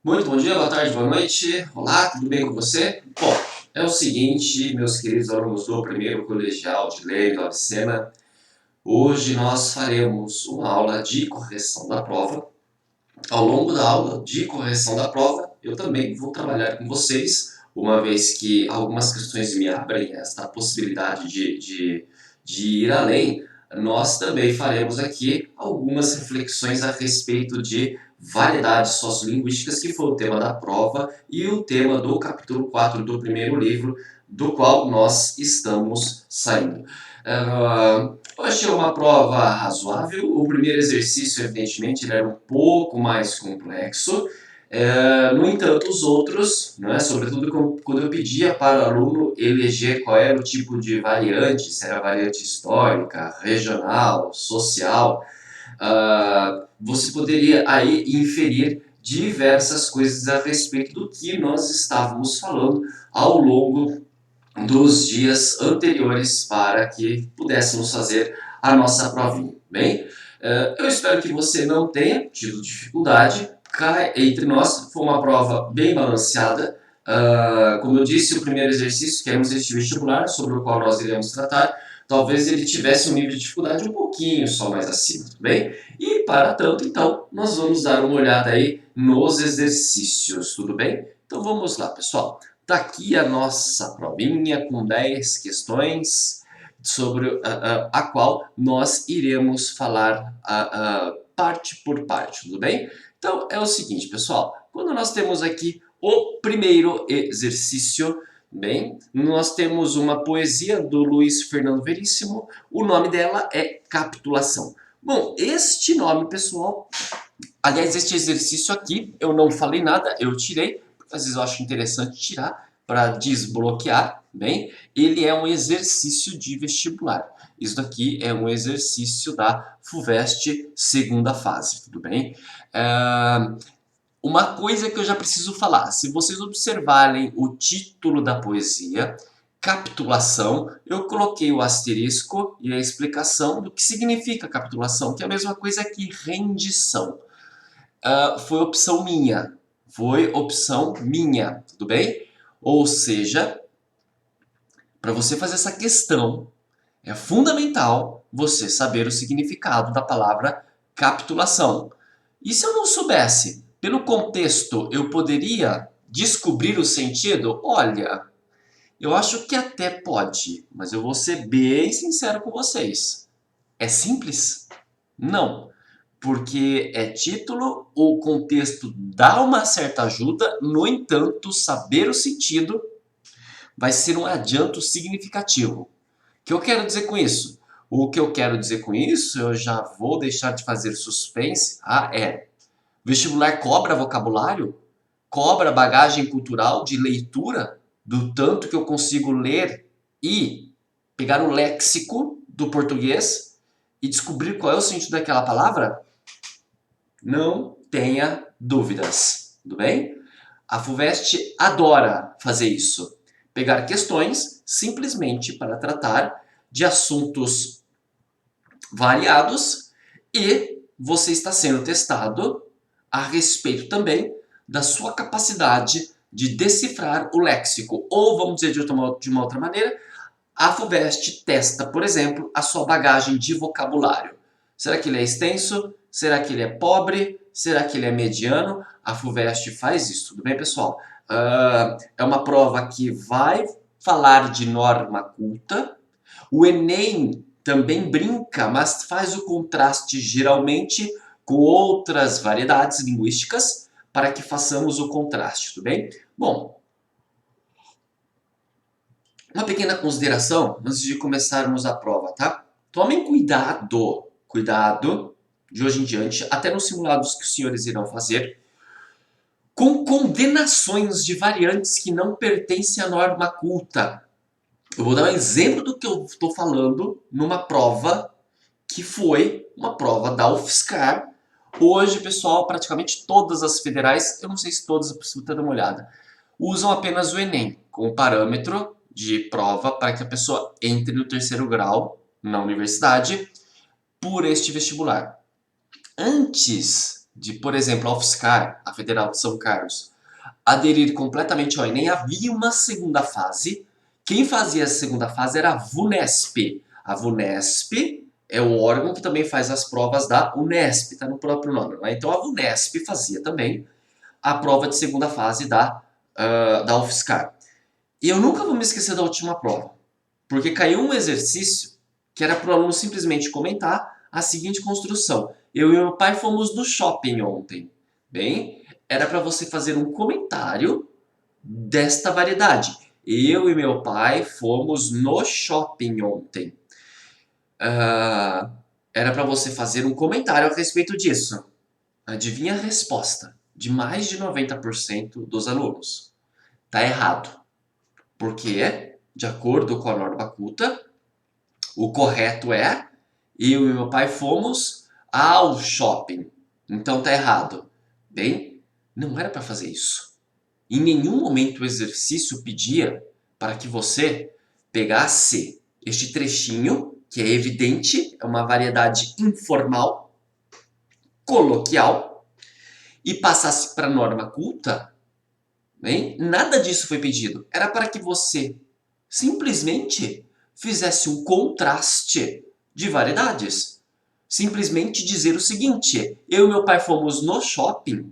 Muito bom dia, boa tarde, boa noite. Olá, tudo bem com você? Bom, é o seguinte, meus queridos alunos do primeiro colegial de Lei do Avicena, hoje nós faremos uma aula de correção da prova. Ao longo da aula de correção da prova, eu também vou trabalhar com vocês, uma vez que algumas questões me abrem esta possibilidade de ir além. Nós também faremos aqui algumas reflexões a respeito de variedades sociolinguísticas, que foi o tema da prova e o tema do capítulo 4 do primeiro livro, do qual nós estamos saindo. Eu achei uma prova razoável. O primeiro exercício, evidentemente, ele era um pouco mais complexo. No entanto, os outros, né, sobretudo quando eu pedia para o aluno eleger qual era o tipo de variante, se era variante histórica, regional, social, você poderia aí inferir diversas coisas a respeito do que nós estávamos falando ao longo dos dias anteriores para que pudéssemos fazer a nossa provinha. Bem, eu espero que você não tenha tido dificuldade. Cá entre nós, foi uma prova bem balanceada. Como eu disse, o primeiro exercício, que é um exercício vestibular, sobre o qual nós iremos tratar, talvez ele tivesse um nível de dificuldade um pouquinho só mais acima, tudo bem? E para tanto, então, nós vamos dar uma olhada aí nos exercícios, tudo bem? Então vamos lá, pessoal. Tá aqui a nossa provinha com 10 questões sobre a qual nós iremos falar parte por parte, tudo bem? Então é o seguinte, pessoal, quando nós temos aqui o primeiro exercício, bem, nós temos uma poesia do Luiz Fernando Veríssimo, o nome dela é Capitulação. Bom, este nome, pessoal, aliás, este exercício aqui, eu não falei nada, eu tirei, às vezes eu acho interessante tirar para desbloquear, bem, ele é um exercício de vestibular. Isso daqui é um exercício da FUVEST segunda fase, tudo bem? Uma coisa que eu já preciso falar, se vocês observarem o título da poesia, capitulação, eu coloquei o asterisco e a explicação do que significa capitulação, que é a mesma coisa que rendição. Foi opção minha. Foi opção minha, tudo bem? Ou seja, para você fazer essa questão, é fundamental você saber o significado da palavra capitulação. E se eu não soubesse, pelo contexto, eu poderia descobrir o sentido? Olha, eu acho que até pode, mas eu vou ser bem sincero com vocês. É simples? Não. Porque é título, o contexto dá uma certa ajuda, no entanto, saber o sentido vai ser um adianto significativo. O que eu quero dizer com isso? O que eu quero dizer com isso, eu já vou deixar de fazer suspense. Vestibular cobra vocabulário? Cobra bagagem cultural de leitura? Do tanto que eu consigo ler e pegar o léxico do português e descobrir qual é o sentido daquela palavra? Não tenha dúvidas, tudo bem? A FUVEST adora fazer isso. Pegar questões simplesmente para tratar de assuntos variados e você está sendo testado a respeito também da sua capacidade de decifrar o léxico. Ou, vamos dizer de uma outra maneira, a FUVEST testa, por exemplo, a sua bagagem de vocabulário. Será que ele é extenso? Será que ele é pobre? Será que ele é mediano? A FUVEST faz isso, tudo bem, pessoal? É uma prova que vai falar de norma culta. O Enem também brinca, mas faz o contraste geralmente com outras variedades linguísticas para que façamos o contraste, tudo bem? Bom, uma pequena consideração antes de começarmos a prova, tá? Tomem cuidado, de hoje em diante, até nos simulados que os senhores irão fazer, com condenações de variantes que não pertencem à norma culta. Eu vou dar um exemplo do que eu estou falando numa prova que foi uma prova da UFSCar. Hoje, pessoal, praticamente todas as federais, eu não sei se todas, eu preciso ter uma olhada, usam apenas o Enem como parâmetro de prova para que a pessoa entre no terceiro grau na universidade por este vestibular. Antes de, por exemplo, a UFSCar, a Federal de São Carlos, aderir completamente ao Enem, havia uma segunda fase. Quem fazia a segunda fase era a VUNESP. A VUNESP é o órgão que também faz as provas da Unesp, está no próprio nome. Né? Então a VUNESP fazia também a prova de segunda fase da UFSCar. E eu nunca vou me esquecer da última prova, porque caiu um exercício que era para o aluno simplesmente comentar a seguinte construção. Eu e meu pai fomos no shopping ontem. Bem, era para você fazer um comentário desta variedade. Eu e meu pai fomos no shopping ontem. Era para você fazer um comentário a respeito disso. Adivinha a resposta de mais de 90% dos alunos? Tá errado. Porque, de acordo com a norma culta, o correto é eu e meu pai fomos ao shopping. Então tá errado. Bem, não era para fazer isso. Em nenhum momento o exercício pedia para que você pegasse este trechinho, que é evidente, é uma variedade informal, coloquial, e passasse para a norma culta. Bem, nada disso foi pedido. Era para que você simplesmente fizesse um contraste de variedades. Simplesmente dizer o seguinte: eu e meu pai fomos no shopping,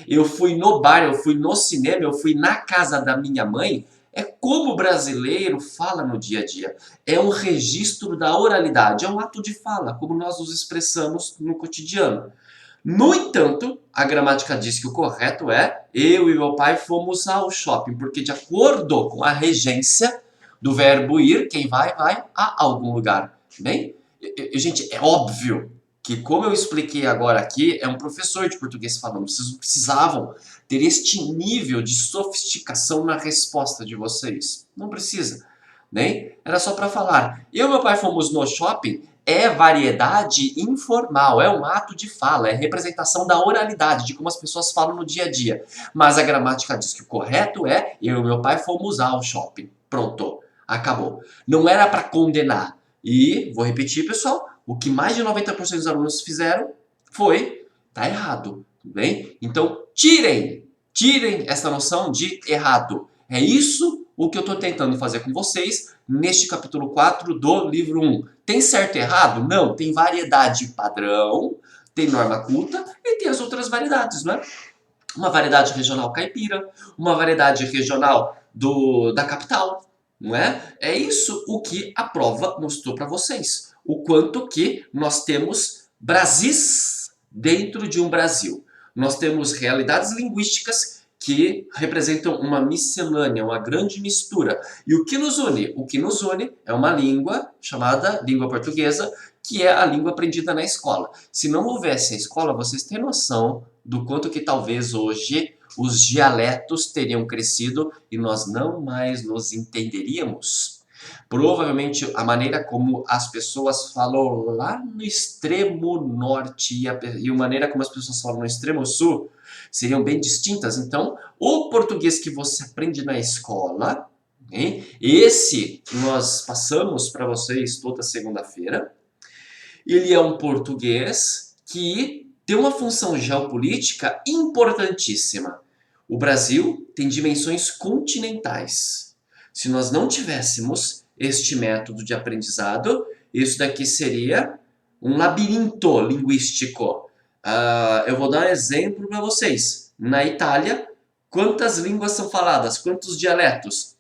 eu fui no bar, eu fui no cinema, eu fui na casa da minha mãe. É como o brasileiro fala no dia a dia. É um registro da oralidade, é um ato de fala, como nós nos expressamos no cotidiano. No entanto, a gramática diz que o correto é eu e meu pai fomos ao shopping, porque de acordo com a regência do verbo ir, quem vai, vai a algum lugar. Bem, gente, é óbvio que, como eu expliquei agora aqui, é um professor de português falando. Vocês não precisavam ter este nível de sofisticação na resposta de vocês. Não precisa. Bem, era só para falar. Eu e meu pai fomos no shopping. É variedade informal, é um ato de fala, é representação da oralidade, de como as pessoas falam no dia a dia. Mas a gramática diz que o correto é eu e meu pai fomos ao shopping. Pronto, acabou. Não era para condenar. E, vou repetir, pessoal, o que mais de 90% dos alunos fizeram foi, tá errado, tudo bem? Então, tirem essa noção de errado. É isso o que eu estou tentando fazer com vocês neste capítulo 4 do livro 1. Tem certo e errado? Não, tem variedade padrão, tem norma culta e tem as outras variedades, não é? Uma variedade regional caipira, uma variedade regional da capital, não é? É isso o que a prova mostrou para vocês. O quanto que nós temos Brasis dentro de um Brasil. Nós temos realidades linguísticas que representam uma miscelânea, uma grande mistura. E o que nos une? O que nos une é uma língua chamada língua portuguesa, que é a língua aprendida na escola. Se não houvesse a escola, vocês têm noção do quanto que talvez hoje os dialetos teriam crescido e nós não mais nos entenderíamos. Provavelmente a maneira como as pessoas falam lá no extremo norte e a maneira como as pessoas falam no extremo sul seriam bem distintas. Então, o português que você aprende na escola, hein, esse que nós passamos para vocês toda segunda-feira, ele é um português que tem uma função geopolítica importantíssima. O Brasil tem dimensões continentais. Se nós não tivéssemos este método de aprendizado, isso daqui seria um labirinto linguístico. Eu vou dar um exemplo para vocês. Na Itália, quantas línguas são faladas? Quantos dialetos?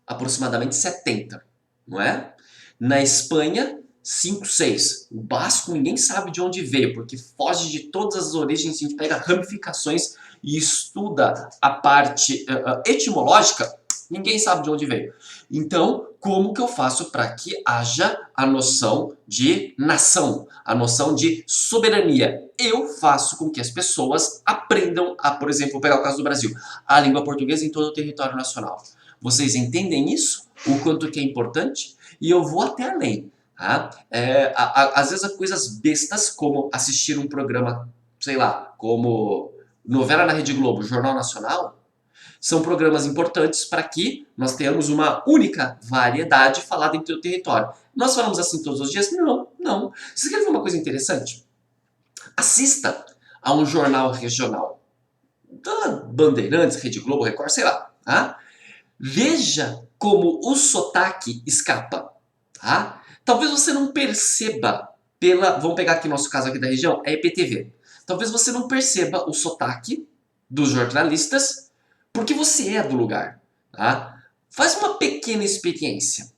Aproximadamente 70, não é? Na Espanha, 5, 6. O basco ninguém sabe de onde veio, porque foge de todas as origens, a gente pega ramificações e estuda a parte etimológica, ninguém sabe de onde veio. Então, como que eu faço para que haja a noção de nação, a noção de soberania? Eu faço com que as pessoas aprendam a, por exemplo, vou pegar o caso do Brasil, a língua portuguesa em todo o território nacional. Vocês entendem isso? O quanto que é importante? E eu vou até além. Tá? Às vezes coisas bestas como assistir um programa, sei lá, como novela na Rede Globo, Jornal Nacional, são programas importantes para que nós tenhamos uma única variedade falada em todo o território. Nós falamos assim todos os dias? Não, não. Vocês querem ver uma coisa interessante? Assista a um jornal regional da Bandeirantes, Rede Globo, Record, sei lá. Tá? Veja como o sotaque escapa. Tá? Talvez você não perceba pela... Vamos pegar aqui nosso caso aqui da região, é IPTV. Talvez você não perceba o sotaque dos jornalistas porque você é do lugar. Tá? Faz uma pequena experiência.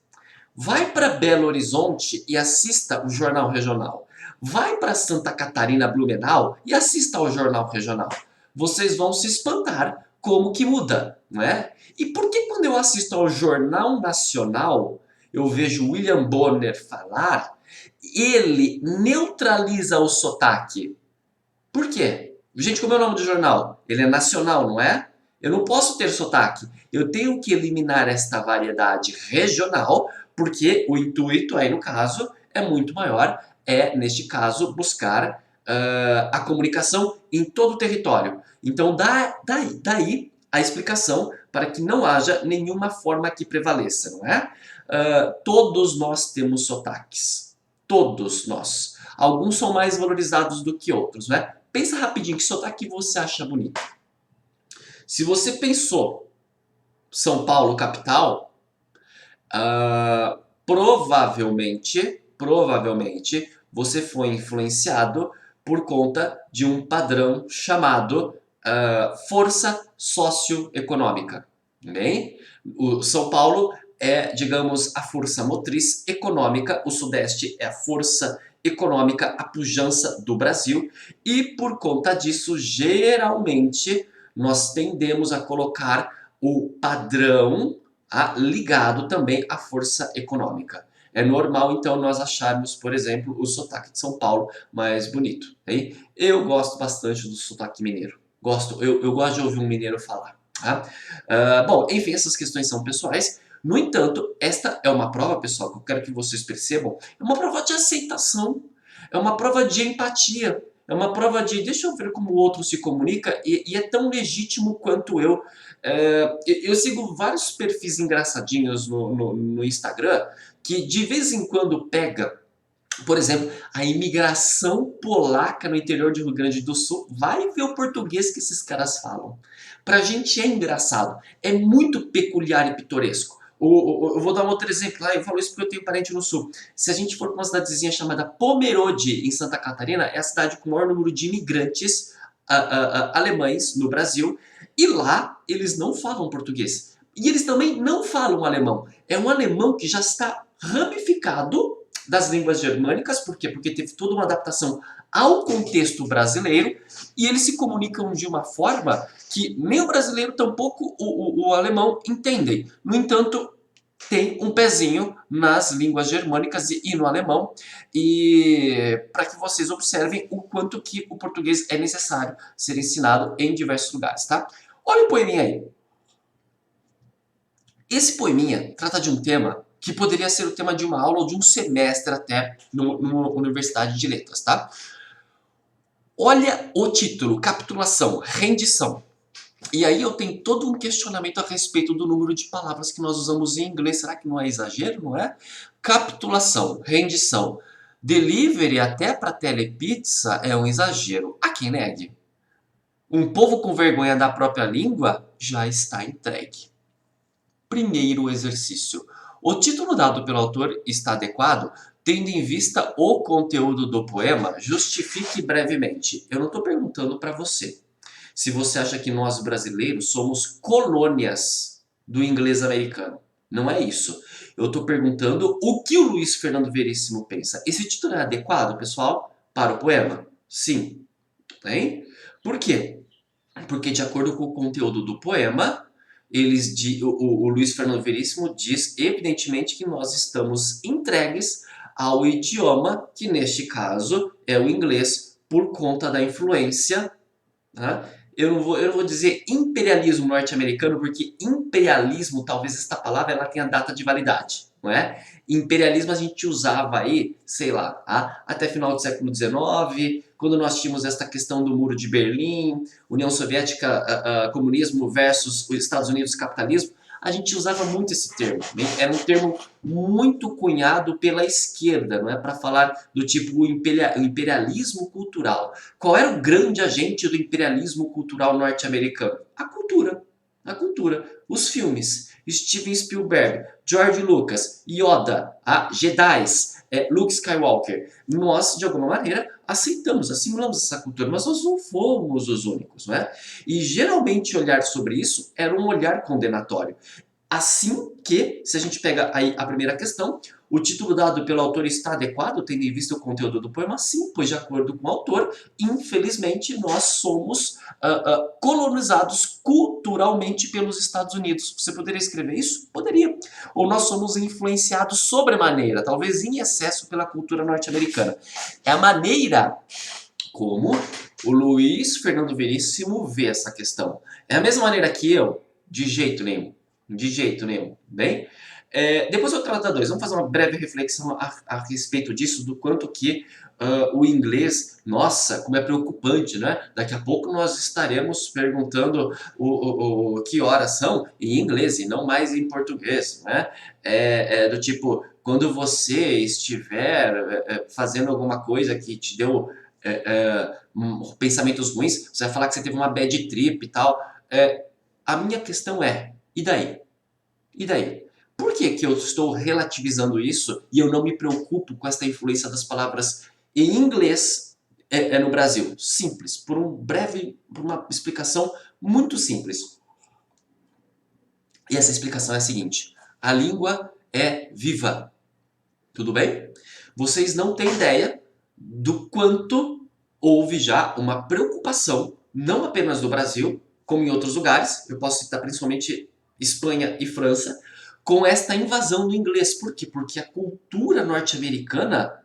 Vai para Belo Horizonte e assista o Jornal Regional. Vai para Santa Catarina, Blumenau e assista ao Jornal Regional. Vocês vão se espantar como que muda, não é? E por que quando eu assisto ao Jornal Nacional, eu vejo William Bonner falar, ele neutraliza o sotaque? Por quê? Gente, como é o nome do jornal? Ele é nacional, não é? Eu não posso ter sotaque. Eu tenho que eliminar esta variedade regional, porque o intuito aí no caso é muito maior, é neste caso buscar a comunicação em todo o território. Então daí a explicação para que não haja nenhuma forma que prevaleça, não é? Todos nós temos sotaques. Todos nós. Alguns são mais valorizados do que outros, né? Pensa rapidinho, que sotaque você acha bonito? Se você pensou São Paulo capital, provavelmente você foi influenciado por conta de um padrão chamado força socioeconômica. Bem? O São Paulo é, digamos, a força motriz econômica, o Sudeste é a força econômica, a pujança do Brasil, e por conta disso, geralmente, nós tendemos a colocar o padrão ligado também à força econômica. É normal, então, nós acharmos, por exemplo, o sotaque de São Paulo mais bonito. Hein? Eu gosto bastante do sotaque mineiro. Eu gosto de ouvir um mineiro falar. Tá? Bom, enfim, essas questões são pessoais. No entanto, esta é uma prova, pessoal, que eu quero que vocês percebam, é uma prova de aceitação, é uma prova de empatia, é uma prova de deixa eu ver como o outro se comunica e é tão legítimo quanto eu. Eu sigo vários perfis engraçadinhos no Instagram que de vez em quando pega, por exemplo, a imigração polaca no interior de Rio Grande do Sul. Vai ver o português que esses caras falam. Pra gente é engraçado, é muito peculiar e pitoresco. Eu vou dar um outro exemplo lá, eu falo isso porque eu tenho parente no sul. Se a gente for para uma cidadezinha chamada Pomerode, em Santa Catarina, é a cidade com o maior número de imigrantes alemães no Brasil, e lá eles não falam português. E eles também não falam alemão. É um alemão que já está ramificado das línguas germânicas, por quê? Porque teve toda uma adaptação ao contexto brasileiro, e eles se comunicam de uma forma que nem o brasileiro, tampouco o alemão entendem. No entanto, tem um pezinho nas línguas germânicas e no alemão, e para que vocês observem o quanto que o português é necessário ser ensinado em diversos lugares, tá? Olha o poeminha aí. Esse poeminha trata de um tema que poderia ser o tema de uma aula ou de um semestre até numa universidade de letras, tá? Olha o título, capitulação, rendição. E aí eu tenho todo um questionamento a respeito do número de palavras que nós usamos em inglês. Será que não é exagero, não é? Capitulação, rendição. Delivery até para telepizza é um exagero. Há quem negue. Um povo com vergonha da própria língua já está entregue. Primeiro exercício. O título dado pelo autor está adequado? Tendo em vista o conteúdo do poema, justifique brevemente. Eu não estou perguntando para você se você acha que nós brasileiros somos colônias do inglês americano. Não é isso. Eu estou perguntando o que o Luiz Fernando Veríssimo pensa. Esse título é adequado, pessoal, para o poema? Sim. Hein? Por quê? Porque de acordo com o conteúdo do poema, o Luiz Fernando Veríssimo diz evidentemente que nós estamos entregues ao idioma, que neste caso é o inglês, por conta da influência, né? Eu não vou dizer imperialismo norte-americano, porque imperialismo, talvez esta palavra ela tenha data de validade, não é? Imperialismo a gente usava aí, sei lá, até final do século XIX, quando nós tínhamos esta questão do Muro de Berlim, União Soviética, comunismo versus os Estados Unidos, capitalismo. a gente usava muito esse termo. Era um termo muito cunhado pela esquerda, não é, para falar do tipo o imperialismo cultural. Qual era o grande agente do imperialismo cultural norte-americano? A cultura. A cultura. Os filmes. Steven Spielberg, George Lucas, Yoda, Jedis, Luke Skywalker. Nós, de alguma maneira, aceitamos, assimilamos essa cultura, mas nós não fomos os únicos, não é? E geralmente olhar sobre isso era um olhar condenatório. Assim que, se a gente pega aí a primeira questão, o título dado pelo autor está adequado, tendo em vista o conteúdo do poema? Sim, pois de acordo com o autor, infelizmente nós somos colonizados culturalmente pelos Estados Unidos. Você poderia escrever isso? Poderia. Ou nós somos influenciados sobremaneira, talvez em excesso pela cultura norte-americana. É a maneira como o Luiz Fernando Veríssimo vê essa questão. É a mesma maneira que eu? De jeito nenhum. De jeito nenhum. Bem? Depois eu trato a dois. Vamos fazer uma breve reflexão a respeito disso, do quanto que o inglês, nossa, como é preocupante, né? Daqui a pouco nós estaremos perguntando que horas são em inglês e não mais em português, né? Do tipo, quando você estiver fazendo alguma coisa que te deu pensamentos ruins, você vai falar que você teve uma bad trip e tal. A minha questão é, e daí? E daí? Por que que eu estou relativizando isso e eu não me preocupo com essa influência das palavras em inglês no Brasil? Simples, por uma explicação muito simples. E essa explicação é a seguinte: a língua é viva. Tudo bem? Vocês não têm ideia do quanto houve já uma preocupação, não apenas no Brasil, como em outros lugares, eu posso citar principalmente Espanha e França, com esta invasão do inglês. Por quê? Porque a cultura norte-americana,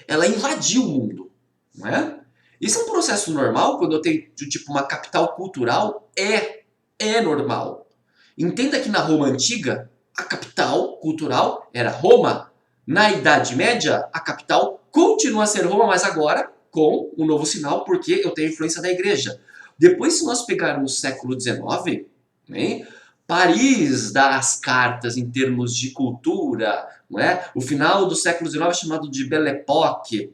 ela invadiu o mundo, não é? Isso é um processo normal quando eu tenho tipo uma capital cultural? É normal. Entenda que na Roma Antiga, a capital cultural era Roma. Na Idade Média, a capital continua a ser Roma, mas agora com um novo sinal, porque eu tenho influência da igreja. Depois, se nós pegarmos o século XIX, né, Paris dá as cartas em termos de cultura, não é? O final do século XIX é chamado de Belle Époque.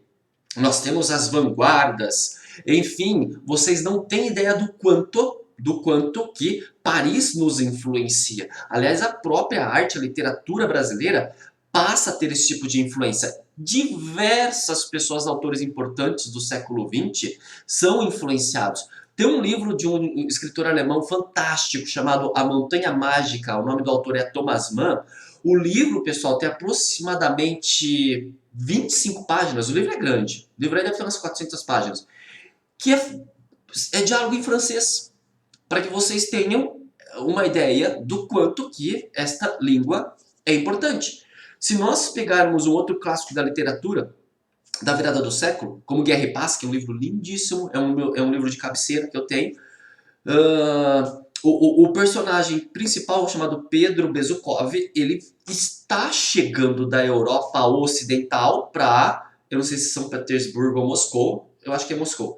Nós temos as vanguardas. Enfim, vocês não têm ideia do quanto que Paris nos influencia. Aliás, a própria arte, a literatura brasileira passa a ter esse tipo de influência. Diversas pessoas, autores importantes do século XX, são influenciados. Tem um livro de um escritor alemão fantástico chamado A Montanha Mágica, o nome do autor é Thomas Mann. O livro, pessoal, tem aproximadamente 25 páginas, o livro é grande, o livro aí deve ter umas 400 páginas, que é diálogo em francês, para que vocês tenham uma ideia do quanto que esta língua é importante. Se nós pegarmos um outro clássico da literatura, da virada do século, como Guerra e Paz, que é um livro lindíssimo, é um livro de cabeceira que eu tenho, o personagem principal, chamado Pedro Bezukov, ele está chegando da Europa Ocidental para, eu não sei se São Petersburgo ou Moscou, eu acho que é Moscou.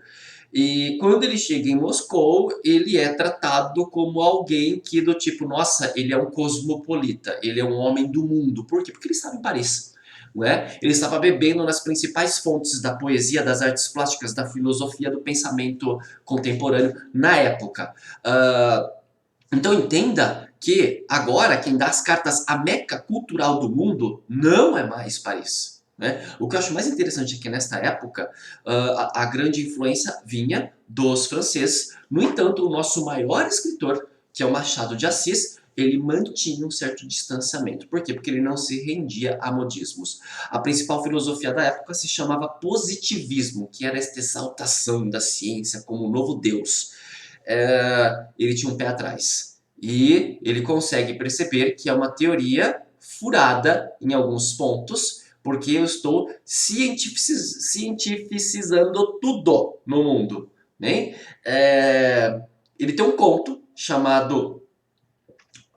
E quando ele chega em Moscou, ele é tratado como alguém que do tipo, nossa, ele é um cosmopolita, ele é um homem do mundo. Por quê? Porque ele estava em Paris. Não é? Ele estava bebendo nas principais fontes da poesia, das artes plásticas, da filosofia, do pensamento contemporâneo na época. Então entenda que agora quem dá as cartas à meca cultural do mundo não é mais Paris. Né? O que eu acho mais interessante é que nesta época a grande influência vinha dos franceses. No entanto, o nosso maior escritor, que é o Machado de Assis, ele mantinha um certo distanciamento. Por quê? Porque ele não se rendia a modismos. A principal filosofia da época se chamava positivismo, que era esta exaltação da ciência como um novo Deus. Ele tinha um pé atrás. E ele consegue perceber que é uma teoria furada em alguns pontos, porque eu estou cientificizando tudo no mundo. Né? Ele tem um conto chamado...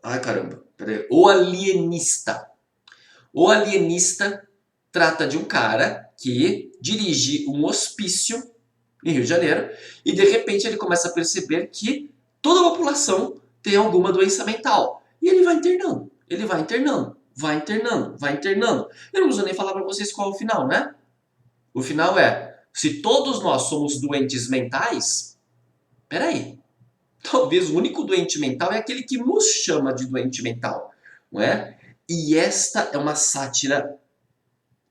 Ai, caramba, peraí. O Alienista. O Alienista trata de um cara que dirige um hospício em Rio de Janeiro e de repente ele começa a perceber que toda a população tem alguma doença mental. E ele vai internando, ele vai internando, vai internando, vai internando. Eu não preciso nem falar para vocês qual é o final, né? O final é, se todos nós somos doentes mentais, peraí, talvez o único doente mental é aquele que nos chama de doente mental, não é? E esta é uma sátira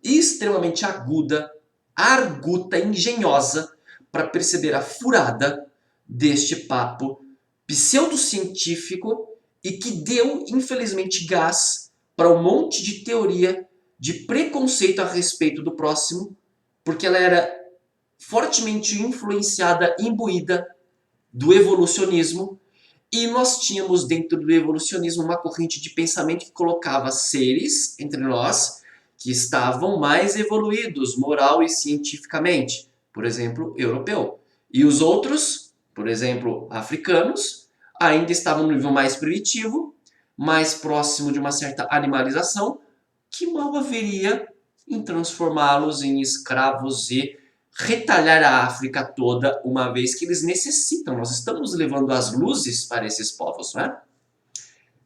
extremamente aguda, arguta, engenhosa, para perceber a furada deste papo pseudocientífico e que deu, infelizmente, gás para um monte de teoria de preconceito a respeito do próximo, porque ela era fortemente influenciada, imbuída do evolucionismo, e nós tínhamos dentro do evolucionismo uma corrente de pensamento que colocava seres entre nós que estavam mais evoluídos moral e cientificamente, por exemplo, europeu. E os outros, por exemplo, africanos, ainda estavam no nível mais primitivo, mais próximo de uma certa animalização, que mal haveria em transformá-los em escravos e retalhar a África toda, uma vez que eles necessitam. Nós estamos levando as luzes para esses povos, não é?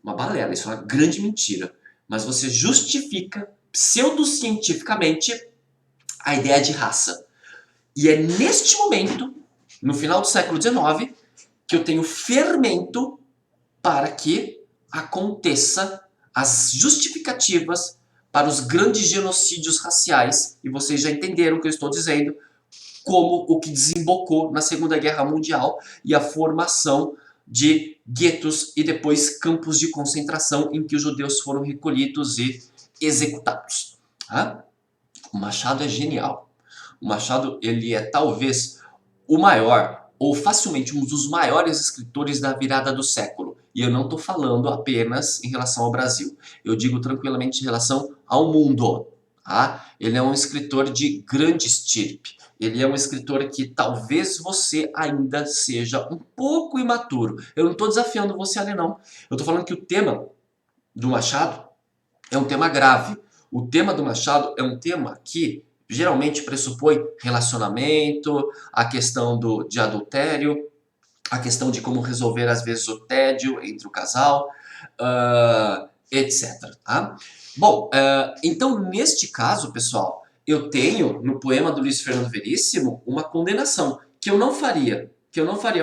Uma balela, isso é uma grande mentira. Mas você justifica pseudocientificamente a ideia de raça. E é neste momento, no final do século XIX, que eu tenho fermento para que aconteça as justificativas para os grandes genocídios raciais, e vocês já entenderam o que eu estou dizendo, como o que desembocou na Segunda Guerra Mundial e a formação de guetos e depois campos de concentração em que os judeus foram recolhidos e executados. Tá? O Machado é genial. O Machado, ele é talvez o maior, ou facilmente um dos maiores escritores da virada do século. E eu não estou falando apenas em relação ao Brasil. Eu digo tranquilamente em relação ao mundo. Tá? Ele é um escritor de grande estirpe. Ele é um escritor que talvez você ainda seja um pouco imaturo. Eu não estou desafiando você a ler, não. Eu estou falando que o tema do Machado é um tema grave. O tema do Machado é um tema que geralmente pressupõe relacionamento, a questão de adultério, a questão de como resolver às vezes o tédio entre o casal, etc. Tá? Bom, então neste caso, pessoal, eu tenho no poema do Luiz Fernando Veríssimo uma condenação que eu não faria.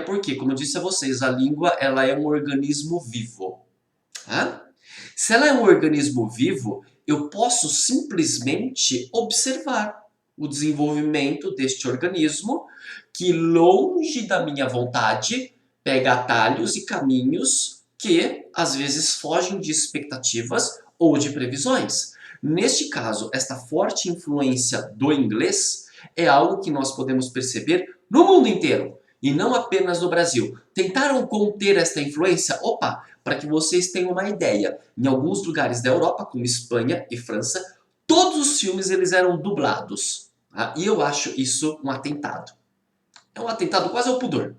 Por quê? Como eu disse a vocês, a língua ela é um organismo vivo. Tá? Se ela é um organismo vivo, eu posso simplesmente observar o desenvolvimento deste organismo que, longe da minha vontade, pega atalhos e caminhos que, às vezes, fogem de expectativas ou de previsões. Neste caso, esta forte influência do inglês é algo que nós podemos perceber no mundo inteiro e não apenas no Brasil. Tentaram conter esta influência? Opa! Para que vocês tenham uma ideia, em alguns lugares da Europa, como Espanha e França, todos os filmes eles eram dublados. Tá? E eu acho isso um atentado. É um atentado quase ao pudor.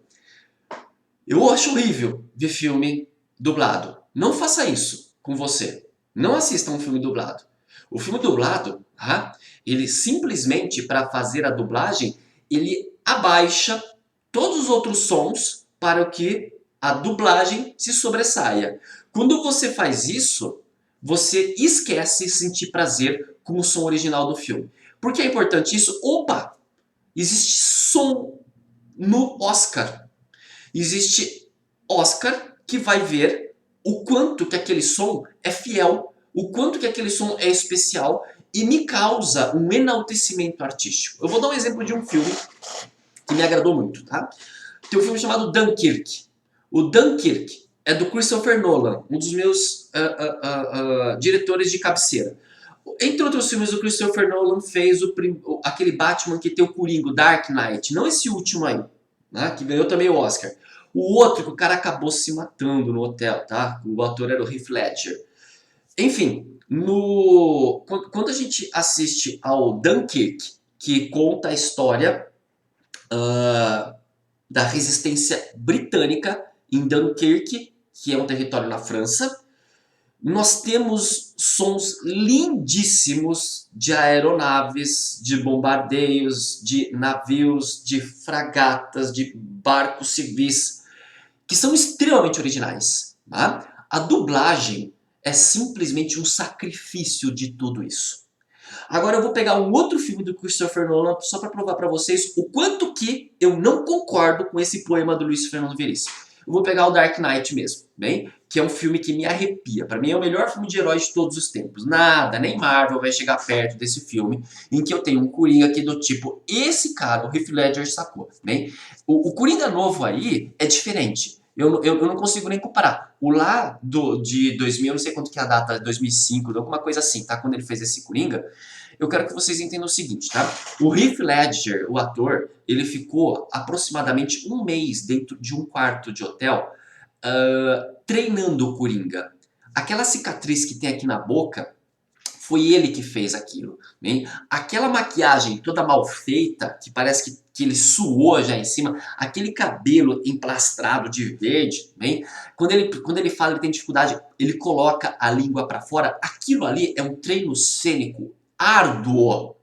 Eu acho horrível ver filme dublado. Não faça isso com você. Não assista um filme dublado. O filme dublado, tá? Ele simplesmente, para fazer a dublagem, ele abaixa todos os outros sons para que a dublagem se sobressaia. Quando você faz isso, você esquece de sentir prazer com o som original do filme. Por que é importante isso? Opa! Existe som no Oscar. Existe Oscar que vai ver o quanto que aquele som é fiel, o quanto que aquele som é especial e me causa um enaltecimento artístico. Eu vou dar um exemplo de um filme que me agradou muito, tá? Tem um filme chamado Dunkirk. O Dunkirk é do Christopher Nolan, um dos meus diretores de cabeceira. Entre outros filmes, o Christopher Nolan fez aquele Batman que tem o Coringa, Dark Knight. Não esse último aí, né, que ganhou também o Oscar. O outro que o cara acabou se matando no hotel, tá? O ator era o Heath Ledger. Enfim, quando a gente assiste ao Dunkirk, que conta a história da resistência britânica em Dunkirk, que é um território na França, nós temos sons lindíssimos de aeronaves, de bombardeios, de navios, de fragatas, de barcos civis, que são extremamente originais. Tá? A dublagem é simplesmente um sacrifício de tudo isso. Agora eu vou pegar um outro filme do Christopher Nolan só para provar para vocês o quanto que eu não concordo com esse poema do Luiz Fernando Veríssimo. Eu vou pegar o Dark Knight mesmo, bem? Que é um filme que me arrepia. Para mim é o melhor filme de heróis de todos os tempos. Nada, nem Marvel vai chegar perto desse filme em que eu tenho um Coringa aqui do tipo, esse cara, o Heath Ledger sacou, bem? O Coringa novo aí é diferente. Eu não consigo nem comparar. O lá de 2000, eu não sei quanto que é a data, 2005, alguma coisa assim, tá? Quando ele fez esse Coringa, eu quero que vocês entendam o seguinte, tá? O Heath Ledger, o ator, ele ficou aproximadamente um mês dentro de um quarto de hotel treinando o Coringa. Aquela cicatriz que tem aqui na boca, foi ele que fez aquilo. Né? Aquela maquiagem toda mal feita, que parece que ele suou já em cima, aquele cabelo emplastrado de verde, né? Quando ele fala, ele tem dificuldade, ele coloca a língua para fora, aquilo ali é um treino cênico árduo.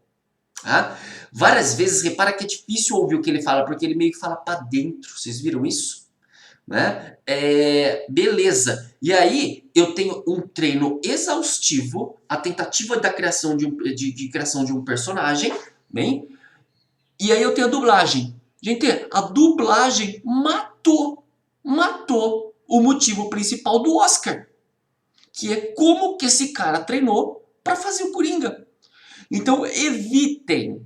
Tá? Várias vezes, repara que é difícil ouvir o que ele fala, porque ele meio que fala para dentro, vocês viram isso? Né? Beleza. E aí eu tenho um treino exaustivo, a tentativa da criação de criação de um personagem, bem? E aí eu tenho a dublagem. Gente, a dublagem matou o motivo principal do Oscar, que é como que esse cara treinou para fazer o Coringa. Então evitem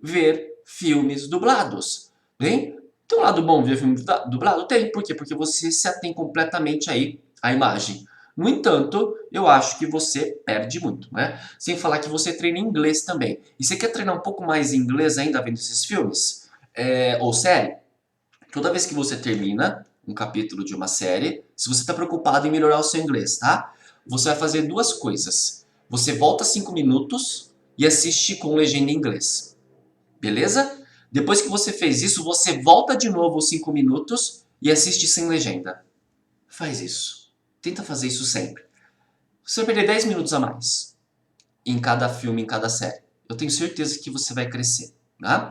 ver filmes dublados, bem? Tem um lado bom ver filme dublado? Tem. Por quê? Porque você se atém completamente aí à imagem. No entanto, eu acho que você perde muito, né? Sem falar que você treina inglês também. E você quer treinar um pouco mais inglês ainda vendo esses filmes? Ou série? Toda vez que você termina um capítulo de uma série, se você está preocupado em melhorar o seu inglês, tá? Você vai fazer duas coisas. Você volta 5 minutos e assiste com legenda em inglês. Beleza? Depois que você fez isso, você volta de novo os 5 minutos e assiste sem legenda. Faz isso. Tenta fazer isso sempre. Você vai perder 10 minutos a mais em cada filme, em cada série. Eu tenho certeza que você vai crescer. Tá?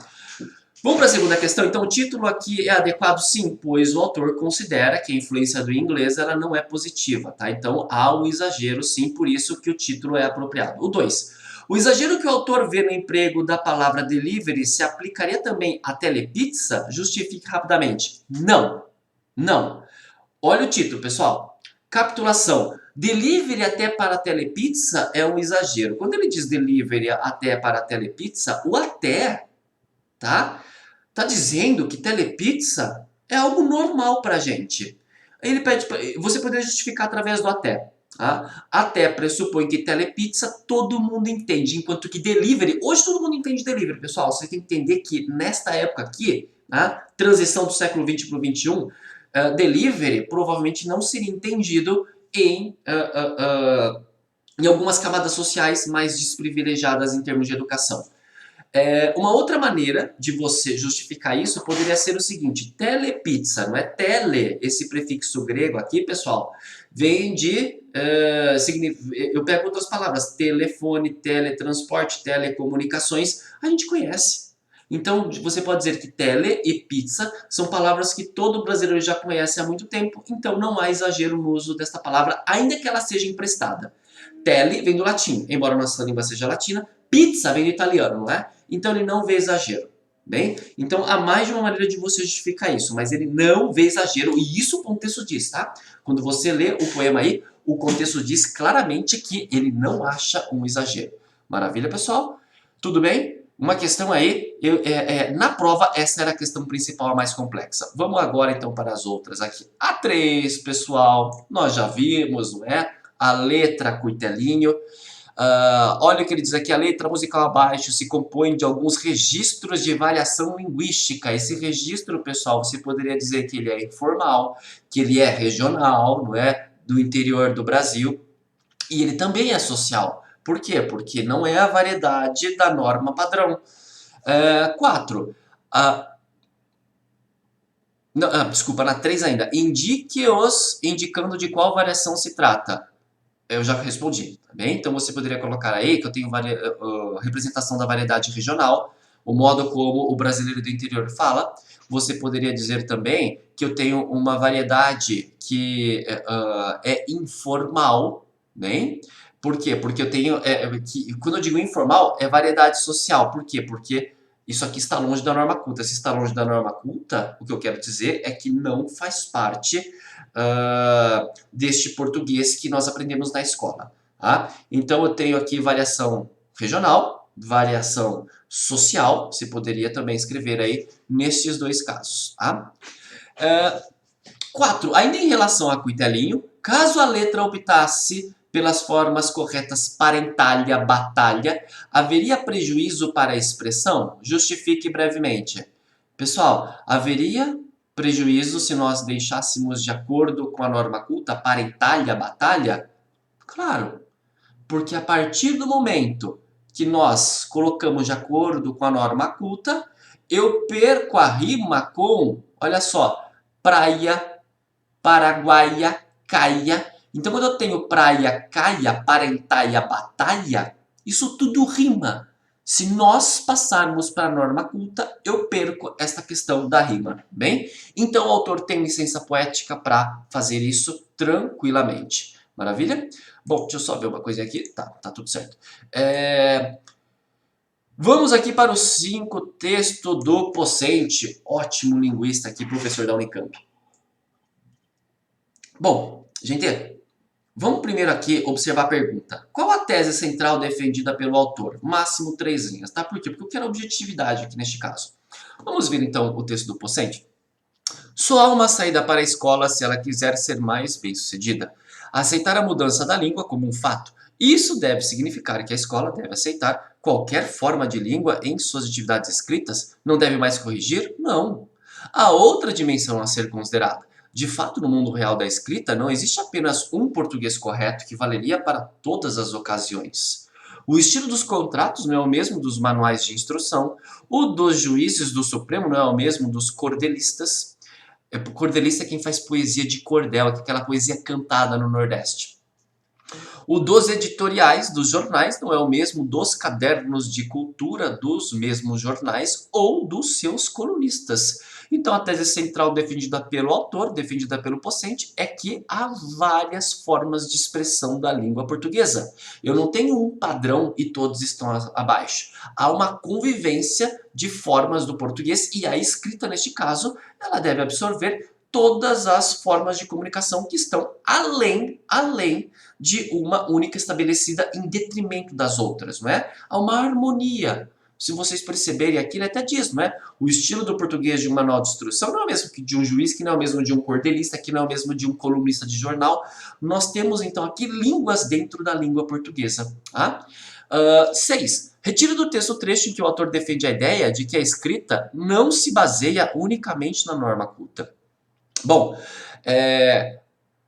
Vamos para a segunda questão. Então, o título aqui é adequado? Sim, pois o autor considera que a influência do inglês ela não é positiva. Tá? Então, há um exagero, sim, por isso que o título é apropriado. O 2. O exagero que o autor vê no emprego da palavra delivery se aplicaria também à telepizza? Justifique rapidamente. Não. Não. Olha o título, pessoal. Capitulação. Delivery até para telepizza é um exagero. Quando ele diz delivery até para telepizza, o até, tá dizendo que telepizza é algo normal pra gente. Ele pede, você poderia justificar através do até. Tá? Até pressupõe que telepizza todo mundo entende, enquanto que delivery, hoje todo mundo entende delivery, pessoal. Você tem que entender que nesta época aqui, tá? Transição do século XX para o XXI, delivery provavelmente não seria entendido em algumas camadas sociais mais desprivilegiadas em termos de educação. Uma outra maneira de você justificar isso poderia ser o seguinte: telepizza, não é tele, esse prefixo grego aqui, pessoal, vem de, eu pego outras palavras, telefone, teletransporte, telecomunicações, a gente conhece. Então, você pode dizer que tele e pizza são palavras que todo brasileiro já conhece há muito tempo, então não há exagero no uso desta palavra, ainda que ela seja emprestada. Tele vem do latim, embora a nossa língua seja latina, pizza vem do italiano, não é? Então ele não vê exagero, bem? Então há mais de uma maneira de você justificar isso, mas ele não vê exagero, e isso o contexto diz, tá? Quando você lê o poema aí, o contexto diz claramente que ele não acha um exagero. Maravilha, pessoal? Tudo bem? Uma questão aí, na prova, essa era a questão principal, a mais complexa. Vamos agora então para as outras aqui. A 3, pessoal, nós já vimos, não é? A letra cuitelinho. Olha o que ele diz aqui: a letra musical abaixo se compõe de alguns registros de variação linguística. Esse registro, pessoal, você poderia dizer que ele é informal, que ele é regional, não é? Do interior do Brasil, e ele também é social. Por quê? Porque não é a variedade da norma padrão. 4. Desculpa, na 3 ainda. Indique-os indicando de qual variação se trata. Eu já respondi, tá bem? Então você poderia colocar aí que eu tenho representação da variedade regional. o modo como o brasileiro do interior fala. Você poderia dizer também que eu tenho uma variedade que é informal, né? Por quê? Porque eu tenho. Quando eu digo informal, é variedade social. Por quê? Porque isso aqui está longe da norma culta. Se está longe da norma culta, o que eu quero dizer é que não faz parte deste português que nós aprendemos na escola. Tá? Então eu tenho aqui variação regional, variação social. Você poderia também escrever aí nesses dois casos. Tá? 4. Ainda em relação a cuitelinho, caso a letra optasse pelas formas corretas parentalha, batalha, haveria prejuízo para a expressão? Justifique brevemente. Pessoal, haveria prejuízo se nós deixássemos de acordo com a norma culta parentalha, batalha? Claro, porque a partir do momento que nós colocamos de acordo com a norma culta, eu perco a rima com, olha só, praia, paraguaia, caia. Então, quando eu tenho praia, caia, parentaia, batalha, isso tudo rima. Se nós passarmos para a norma culta, eu perco esta questão da rima, bem? Então, o autor tem licença poética para fazer isso tranquilamente. Maravilha? Bom, deixa eu só ver uma coisinha aqui. Tá tudo certo. Vamos aqui para o 5, texto do Pocente. Ótimo linguista aqui, professor da Unicamp. Bom, gente, vamos primeiro aqui observar a pergunta. Qual a tese central defendida pelo autor? Máximo 3 linhas, tá? Por quê? Porque eu quero objetividade aqui neste caso. Vamos ver então o texto do Pocente? Só há uma saída para a escola se ela quiser ser mais bem-sucedida. Aceitar a mudança da língua como um fato. Isso deve significar que a escola deve aceitar qualquer forma de língua em suas atividades escritas? Não deve mais corrigir? Não. Há outra dimensão a ser considerada. De fato, no mundo real da escrita, não existe apenas um português correto que valeria para todas as ocasiões. O estilo dos contratos não é o mesmo dos manuais de instrução. O dos juízes do Supremo não é o mesmo dos cordelistas. Cordelista é quem faz poesia de cordel, aquela poesia cantada no Nordeste. O dos editoriais dos jornais não é o mesmo dos cadernos de cultura dos mesmos jornais ou dos seus colunistas. Então, a tese central defendida pelo autor, defendida pelo Pocente, é que há várias formas de expressão da língua portuguesa. Eu não tenho um padrão e todos estão abaixo. Há uma convivência de formas do português e a escrita, neste caso, ela deve absorver todas as formas de comunicação que estão além de uma única estabelecida em detrimento das outras, não é? Há uma harmonia. Se vocês perceberem aqui, ele até diz, não é? O estilo do português de um manual de instrução não é o mesmo que de um juiz, que não é o mesmo de um cordelista, que não é o mesmo de um colunista de jornal. Nós temos, então, aqui línguas dentro da língua portuguesa. Tá? 6. Retiro do texto o trecho em que o autor defende a ideia de que a escrita não se baseia unicamente na norma culta. Bom,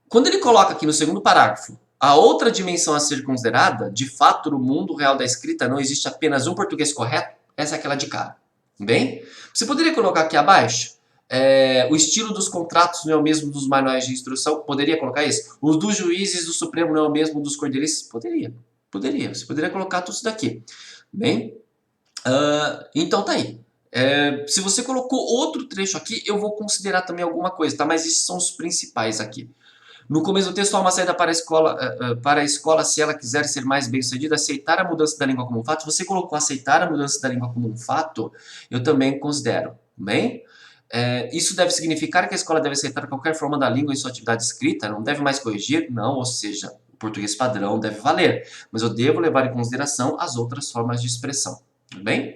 quando ele coloca aqui no segundo parágrafo, a outra dimensão a ser considerada, de fato, no mundo real da escrita não existe apenas um português correto, essa é aquela de cara. Bem, você poderia colocar aqui abaixo, o estilo dos contratos não é o mesmo dos manuais de instrução, poderia colocar isso? Os dos juízes do Supremo não é o mesmo dos cordelistas? Poderia, você poderia colocar tudo isso daqui. Bem, então tá aí. Se você colocou outro trecho aqui, eu vou considerar também alguma coisa, tá? Mas esses são os principais aqui. No começo do texto, há uma saída para a escola se ela quiser ser mais bem-sucedida, aceitar a mudança da língua como um fato. Se você colocou aceitar a mudança da língua como um fato, eu também considero. Bem, isso deve significar que a escola deve aceitar qualquer forma da língua em sua atividade escrita, não deve mais corrigir? Não, ou seja, o português padrão deve valer, mas eu devo levar em consideração as outras formas de expressão. Bem?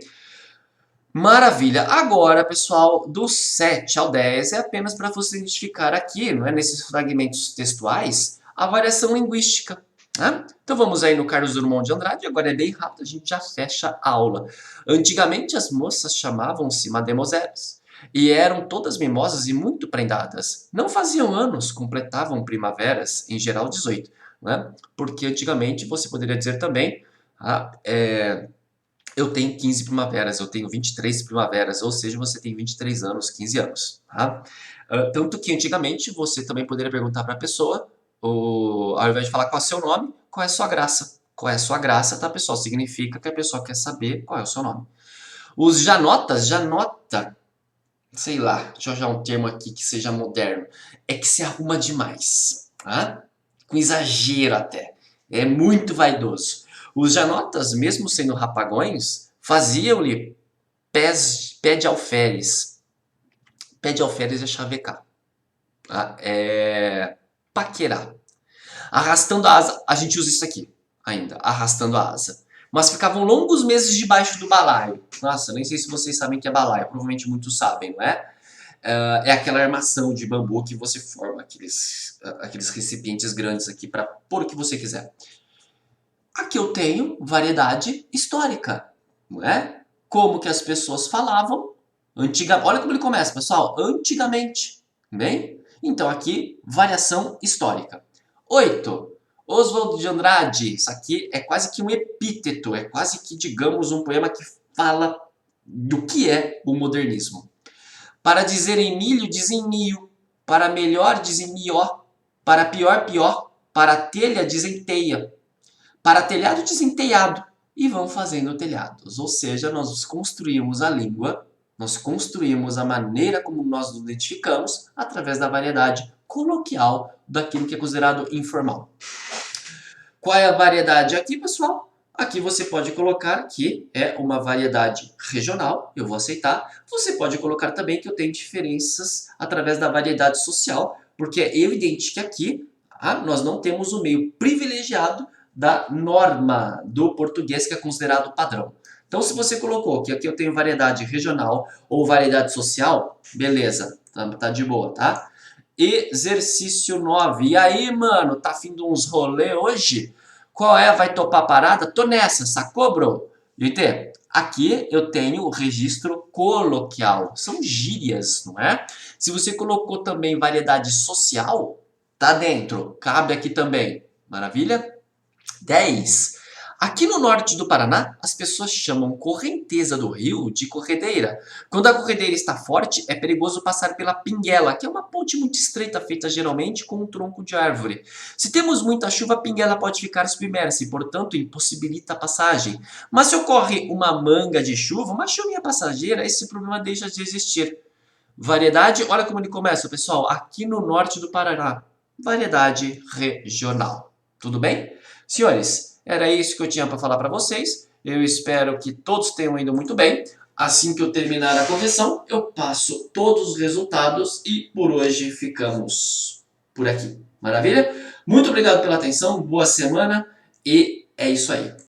Maravilha! Agora, pessoal, do 7 ao 10 é apenas para você identificar aqui, não é, nesses fragmentos textuais, a variação linguística. Né? Então vamos aí no Carlos Drummond de Andrade, agora é bem rápido, a gente já fecha a aula. Antigamente as moças chamavam-se mademoiselles e eram todas mimosas e muito prendadas. Não faziam anos, completavam primaveras, em geral 18. Né? Porque antigamente você poderia dizer também... eu tenho 15 primaveras, eu tenho 23 primaveras, ou seja, você tem 23 anos, 15 anos. Tá? Tanto que antigamente você também poderia perguntar para a pessoa, ao invés de falar qual é o seu nome, qual é a sua graça. Qual é a sua graça, tá, pessoal? Significa que a pessoa quer saber qual é o seu nome. Os janotas, janota, sei lá, deixa eu achar um termo aqui que seja moderno. É que se arruma demais, tá? Com exagero até. É muito vaidoso. Os janotas, mesmo sendo rapagões, faziam-lhe pé de alferes. Pé de alferes é chavecar. Tá? É paquerar. Arrastando a asa, a gente usa isso aqui ainda, arrastando a asa. Mas ficavam longos meses debaixo do balaio. Nossa, nem sei se vocês sabem o que é balaio, provavelmente muitos sabem, não é? É aquela armação de bambu que você forma aqueles recipientes grandes aqui para pôr o que você quiser. Aqui eu tenho variedade histórica, não é? Como que as pessoas falavam antigamente. Olha como ele começa, pessoal. Antigamente, bem? Então aqui, variação histórica. 8. Oswald de Andrade. Isso aqui é quase que um epíteto, é quase que, digamos, um poema que fala do que é o modernismo. Para dizer em milho, dizem mio. Para melhor, dizem mió. Para pior, pior. Para telha, dizem teia. Para telhado, dizem telhado. E vão fazendo telhados. Ou seja, nós construímos a língua, nós construímos a maneira como nós nos identificamos através da variedade coloquial daquilo que é considerado informal. Qual é a variedade aqui, pessoal? Aqui você pode colocar que é uma variedade regional, eu vou aceitar. Você pode colocar também que eu tenho diferenças através da variedade social, porque é evidente que aqui nós não temos o meio privilegiado da norma do português que é considerado padrão. Então, se você colocou que aqui eu tenho variedade regional ou variedade social, beleza, tá de boa, tá? Exercício 9. E aí, mano, tá afim de uns rolê hoje? Qual é? Vai topar a parada? Tô nessa, sacou, bro? Gente, aqui eu tenho o registro coloquial. São gírias, não é? Se você colocou também variedade social, tá dentro. Cabe aqui também. Maravilha? 10. Aqui no norte do Paraná, as pessoas chamam correnteza do rio de corredeira. Quando a corredeira está forte, é perigoso passar pela pinguela, que é uma ponte muito estreita feita geralmente com um tronco de árvore. Se temos muita chuva, a pinguela pode ficar submersa e, portanto, impossibilita a passagem. Mas se ocorre uma manga de chuva, uma chuvinha passageira, esse problema deixa de existir. Variedade, olha como ele começa, pessoal, aqui no norte do Paraná. Variedade regional. Tudo bem? Senhores, era isso que eu tinha para falar para vocês. Eu espero que todos tenham ido muito bem. Assim que eu terminar a correção, eu passo todos os resultados e por hoje ficamos por aqui. Maravilha? Muito obrigado pela atenção, boa semana e é isso aí.